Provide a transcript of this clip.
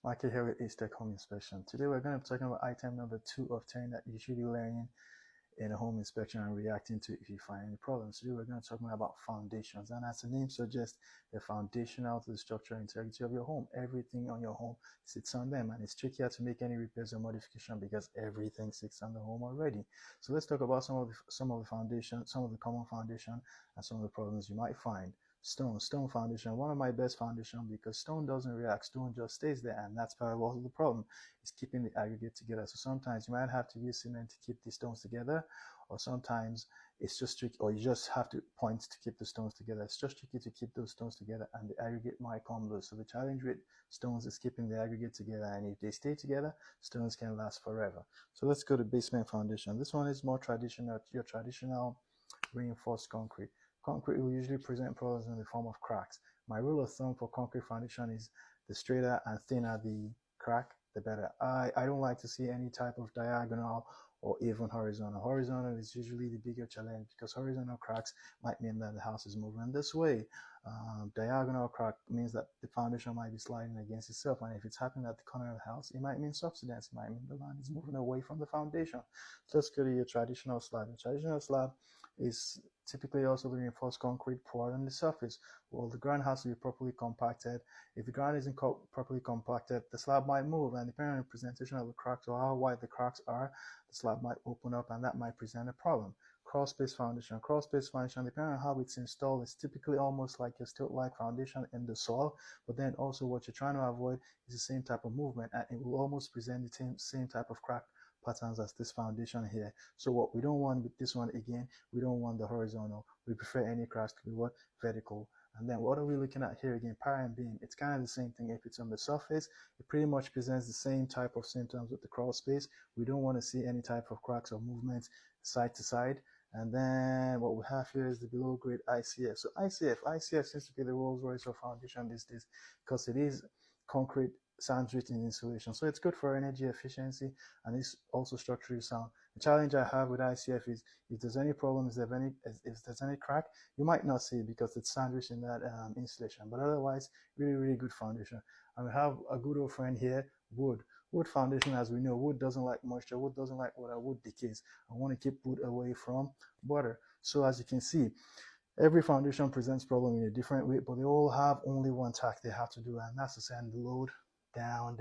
Michael here with Tech Home Inspection. Today we're going to be talking about item number 2 of 10 that you should be learning in a home inspection and reacting to if you find any problems. Today we're going to talk about foundations, and as the name suggests, they're foundational to the structural integrity of your home. Everything on your home sits on them, and it's trickier to make any repairs or modification because everything sits on the home already. So let's talk about some of the foundation, some of the common foundation, and some of the problems you might find. Stone foundation, one of my best foundation because stone doesn't react, stone just stays there, and that's part of the problem is keeping the aggregate together. So sometimes you might have to use cement to keep the stones together, or sometimes it's just tricky, or you just have to point to keep the stones together. It's just tricky to keep those stones together, and the aggregate might come loose. So the challenge with stones is keeping the aggregate together, and if they stay together, stones can last forever. So let's go to basement foundation. This one is more traditional, your traditional reinforced concrete. Concrete will usually present problems in the form of cracks. My rule of thumb for concrete foundation is the straighter and thinner the crack, the better. I don't like to see any type of diagonal or even horizontal. Horizontal is usually the bigger challenge because horizontal cracks might mean that the house is moving this way. Diagonal crack means that the foundation might be sliding against itself, and if it's happening at the corner of the house, it might mean subsidence. It might mean the land is moving away from the foundation. So let's go to your traditional slab. The traditional slab is typically also the reinforced concrete poured on the surface. Well, the ground has to be properly compacted. If the ground isn't properly compacted, the slab might move, and depending on the presentation of the cracks or how wide the cracks are, the slab might open up, and that might present a problem. Crawl space foundation. Crawl space foundation, depending on how it's installed, is typically almost like a stilt-like foundation in the soil, but then also what you're trying to avoid is the same type of movement, and it will almost present the same type of crack patterns as this foundation here. So what we don't want with this one, again, we don't want the horizontal. We prefer any cracks to be what? Vertical. And then what are we looking at here again? Para and beam. It's kind of the same thing. If it's on the surface, it pretty much presents the same type of symptoms with the crawl space. We don't want to see any type of cracks or movements side to side. And then what we have here is the below grade ICF. So ICF seems to be the Rolls Royce of foundation these days because it is concrete sandwiched in insulation. So it's good for energy efficiency, and it's also structurally sound. The challenge I have with ICF is if there's any problems, if there's any crack, you might not see it because it's sandwiched in that insulation. But otherwise, really good foundation. And we have a good old friend here, wood. Wood foundation, as we know, wood doesn't like moisture, wood doesn't like water, wood decays. I want to keep wood away from water. So as you can see, every foundation presents problem in a different way, but they all have only one task they have to do, and that's to send the load down.